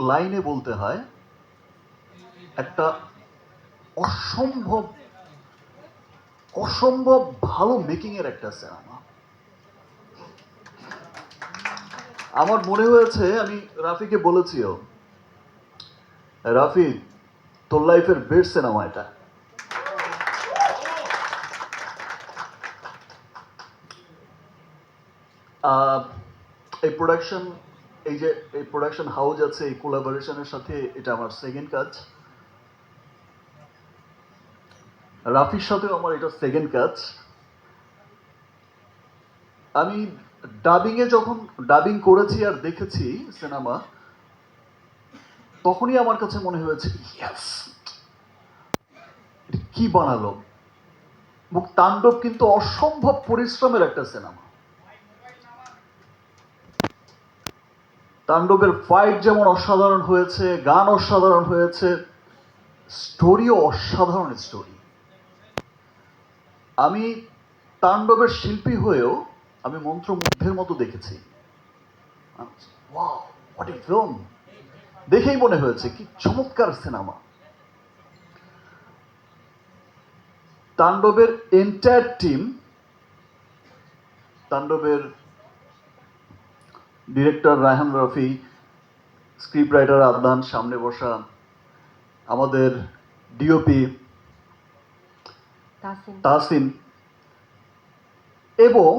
লাইনে বলতে হয়, একটা অসম্ভব অসম্ভব ভালো মেকিং এর একটা সিনেমা। আমার মনে হয়েছে, আমি রাফিকে বলেছিও, রাফি তোর লাইফের বেস্ট সিনেমা এটা। এই প্রোডাকশন, এই যে এই প্রোডাকশন হাউস আছে, এই কোলাবোরেশনের সাথে এটা আমার সেকেন্ড কাজ। রাফির সাথেও আমার এটা সেকেন্ড কাজ। আমি ডাবিংয়ে যখন ডাবিং করেছি আর দেখেছি সিনেমা, তখনই আমার কাছে মনে হয়েছে ইয়েস, কি বানালো। মুখ তাণ্ডব কিন্তু অসম্ভব পরিশ্রমের একটা সিনেমা। তাণ্ডবের ফাইট যেমন অসাধারণ হয়েছে, গান অসাধারণ হয়েছে, স্টোরিও অসাধারণ স্টোরি। আমি তাণ্ডবের শিল্পী হয়েও আমি মন্ত্রমুগ্ধের মতো দেখেছি। Wow, what a film! দেখেই মনে হয়েছে কি চমৎকার সিনেমা। তাণ্ডবের এন্টায়ার টিম, তাণ্ডবের director Raihan Rafi, script writer Adnan সামনে বসা, আমাদের ডিওপি তাহসিন, এবং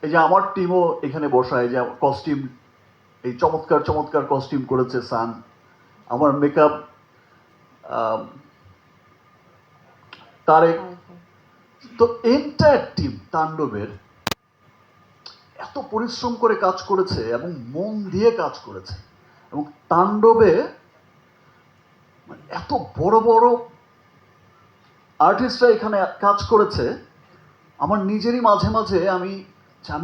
এই যে আমার টিমও এখানে বসা, এই যে কস্টিউম, এই চমৎকার চমৎকার কস্টিউম করেছে সান, আমার মেকআপ তারেক। তো এন্টায়ার টিম তাণ্ডবের এত পরিশ্রম করে কাজ করেছে এবং মন দিয়ে কাজ করেছে, এবং তাণ্ডবে এত বড় বড় আর্টিস্টরা এখানে কাজ করেছে। আমার নিজেরই মাঝে মাঝে আমি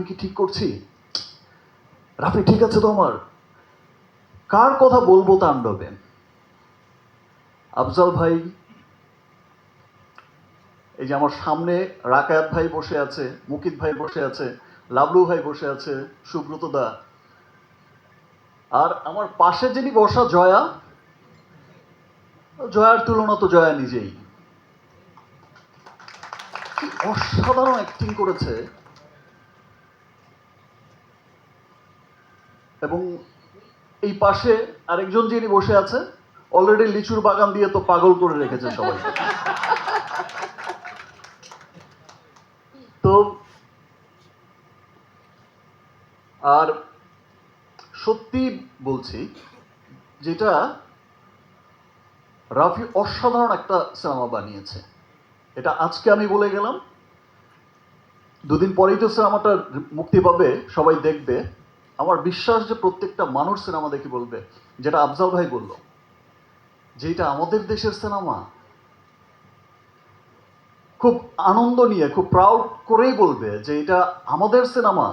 কি ঠিক করছি, রাফি ঠিক আছে তো আমার, কার কথা বলবো তাণ্ডবে? আফজাল ভাই, এই যে আমার সামনে রাকায়াত ভাই বসে আছে, মুকিত ভাই বসে আছে, লাবলু ভাই বসে আছে, সুব্রত দা, আর আমার পাশে যিনি বসা জয়া, জয়ার তুলনা তো জয়া নিজেই। কি অসাধারণ অ্যাক্টিং করেছে। এবং এই পাশে আরেকজন যিনি বসে আছে, অলরেডি লিচুর বাগান দিয়ে তো পাগল করে রেখেছে সবাই। তো আর সত্যি বলছি, যেটা রাফি অসাধারণ একটা সিনেমা বানিয়েছে, এটা আজকে আমি বলে গেলাম, দুদিন পরেই তো সিনেমাটা মুক্তি পাবে, সবাই দেখবে। আমার বিশ্বাস যে প্রত্যেকটা মানুষ সিনেমা দেখে বলবে, যেটা আফজাল ভাই বলল, যে এটা আমাদের দেশের সিনেমা, খুব আনন্দ নিয়ে, খুব প্রাউড করেই বলবে যে এটা আমাদের সিনেমা।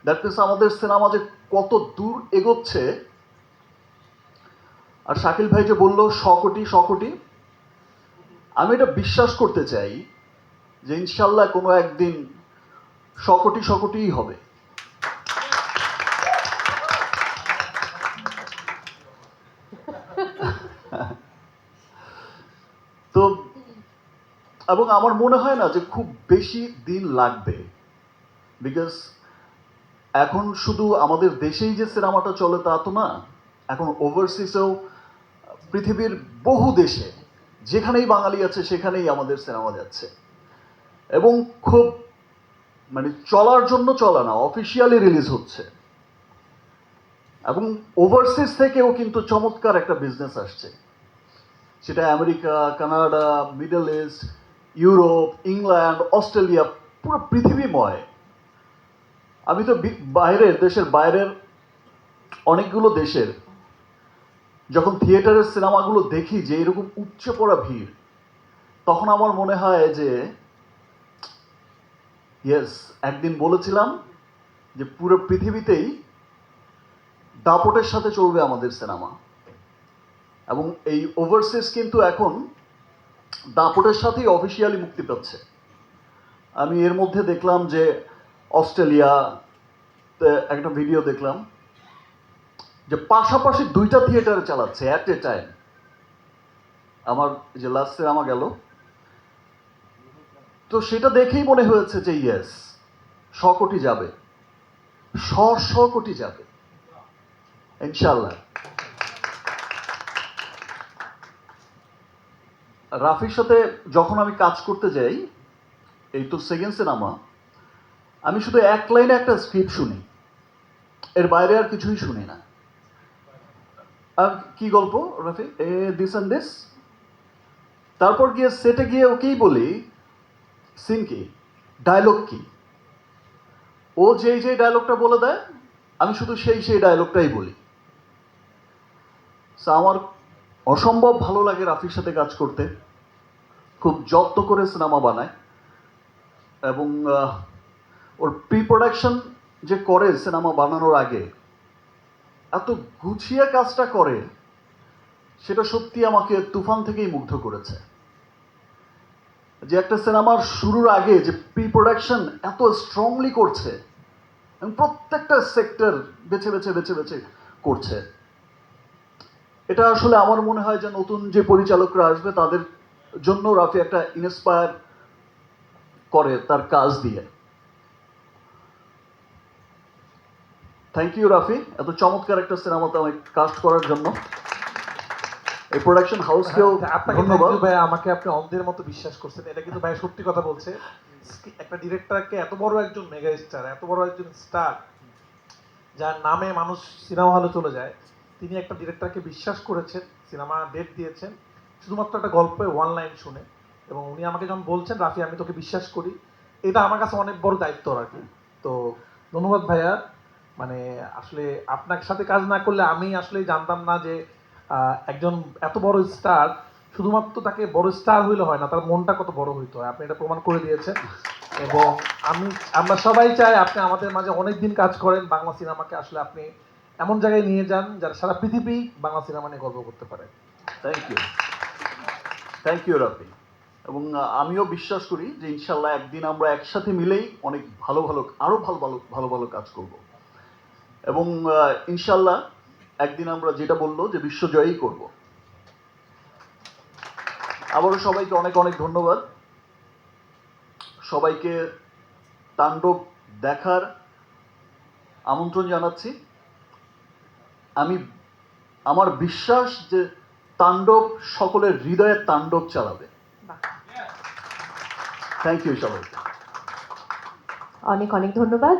দ্যাট মিনস আমাদের সিনেমা যে কত দূর এগোচ্ছে। আর শাকিল ভাই যে বললো 100 কোটি 100 কোটি, আমি এটা বিশ্বাস করতে চাই যে ইনশাল্লাহ কোনো একদিন 100 কোটি 100 কোটিই হবে। তো এবং আমার মনে হয় না যে খুব বেশি দিন লাগবে, বিকজ এখন শুধু আমাদের দেশেই যে সিনেমাটা চলে তা তো না, এখন ওভারসিজেও পৃথিবীর বহু দেশে যেখানেই বাঙালি আছে সেখানেই আমাদের সিনেমা যাচ্ছে, এবং খুব মানে চলার জন্য চলা না, অফিসিয়ালি রিলিজ হচ্ছে। এবং ওভারসিজ থেকেও কিন্তু চমৎকার একটা বিজনেস আসছে, সেটা America, Canada, middle east, Europe, England, Australia, পুরো পৃথিবীময়। আমি তো দেশের বাইরের অনেকগুলো দেশের যখন থিয়েটারের সিনেমাগুলো দেখি যে এরকম উপচে পড়া ভিড়, তখন আমার মনে হয় যে ইয়েস, একদিন বলেছিলাম যে পুরো পৃথিবীতেই দাপটের সাথে চলবে আমাদের সিনেমা। এবং এই ওভারসিজ কিন্তু এখন দাপটের সাথেই অফিসিয়ালি মুক্তি পাচ্ছে। আমি এর মধ্যে দেখলাম যে অস্ট্রেলিয়া একটা ভিডিও দেখলাম, যে পাশাপাশি দুইটা থিয়েটারে চালাচ্ছে অ্যাট এ টাইম। আমার যে লাস্ট সিনেমা গেল, তো সেটা দেখেই মনে হয়েছে যে ইয়েস, 100 কোটি যাবে, 100 কোটি যাবে ইনশাল্লাহ। রাফির সাথে যখন আমি কাজ করতে যাই, এই তো সেকেন্ড সিনেমা, আমি শুধু এক লাইনে একটা স্ক্রিপ্ট শুনি, এর বাইরে আর কিছুই শুনি না। আর কি গল্প রাফি, দিস অ্যান্ড দিস, তারপর গিয়ে সেটে গিয়ে ওকেই বলি সিন কি, ডায়লগ কি, ও যেই ডায়লগটা বলে দেয় আমি শুধু সেই ডায়লগটাই বলি। আমার অসম্ভব ভালো লাগে রাফির সাথে কাজ করতে, খুব যত্ন করে সিনেমা বানায়, এবং ওর প্রি প্রোডাকশন যে করে সিনেমা বানানোর আগে এত গুছিয়ে কাজটা করে, সেটা সত্যি আমাকে তুফান থেকেই মুগ্ধ করেছে। যে একটা সিনেমার শুরুর আগে যে প্রি প্রোডাকশন এত স্ট্রংলি করছে এবং প্রত্যেকটা সেক্টর বেছে বেছে বেছে বেছে করছে, এটা আসলে আমার মনে হয় যে নতুন যে পরিচালকরা আসবে তাদের জন্য রাফি একটা ইন্সপায়ার করে তার কাজ দিয়ে। থ্যাংক ইউ রাফি, এত চমৎকার একটা সিনেমাতে আমাকে কাস্ট করার জন্য। এই প্রোডাকশন হাউসকেও ধন্যবাদ। ভাই, আমাকে আপনি অন্ধের মতো বিশ্বাস করছেন, এটা কিন্তু ভাই সত্যি কথা বলছে। একটা ডিরেক্টরকে, এত বড় একজন মেগা স্টার, এত বড় একজন স্টার যার নামে মানুষ সিনেমা হলে চলে যায়, তিনি একটা ডিরেক্টরকে বিশ্বাস করেছেন, সিনেমা ডেট দিয়েছেন শুধুমাত্র একটা গল্পের ওয়ান লাইন শুনে। এবং উনি আমাকে যখন বলছেন রাফি আমি তোকে বিশ্বাস করি, এটা আমার কাছে অনেক বড় দায়িত্ব আর কি। তো ধন্যবাদ ভাইয়া। মানে আসলে আপনার সাথে কাজ না করলে আমি আসলে জানতাম না যে একজন এত বড় স্টার, শুধুমাত্র তাকে বড় স্টার হইলে হয় না, তার মনটা কত বড় হইতে হয়, আপনি এটা প্রমাণ করে দিয়েছেন। এবং আমরা সবাই চাই আপনি আমাদের মাঝে অনেক দিন কাজ করেন, বাংলা সিনেমাকে আসলে আপনি এমন জায়গায় নিয়ে যান যারা সারা পৃথিবী বাংলা সিনেমা নিয়ে গর্ব করতে পারে। Thank you Rafi. এবং আমিও বিশ্বাস করি যে ইনশাল্লাহ একদিন আমরা একসাথে মিলেই অনেক ভালো ভালো আরো ভালো ভালো ভালো ভালো কাজ করব, এবং ইনশাল্লাহ একদিন আমরা যেটা বললো যে বিশ্বজয়ই করব। আবারও সবাইকে অনেক অনেক ধন্যবাদ। সবাইকে তাণ্ডব দেখার আমন্ত্রণ জানাচ্ছি। আমার বিশ্বাস যে তাণ্ডব সকলের হৃদয়ে তাণ্ডব চালাবে। থ্যাংক ইউ সবাইকে। অনেক অনেক ধন্যবাদ।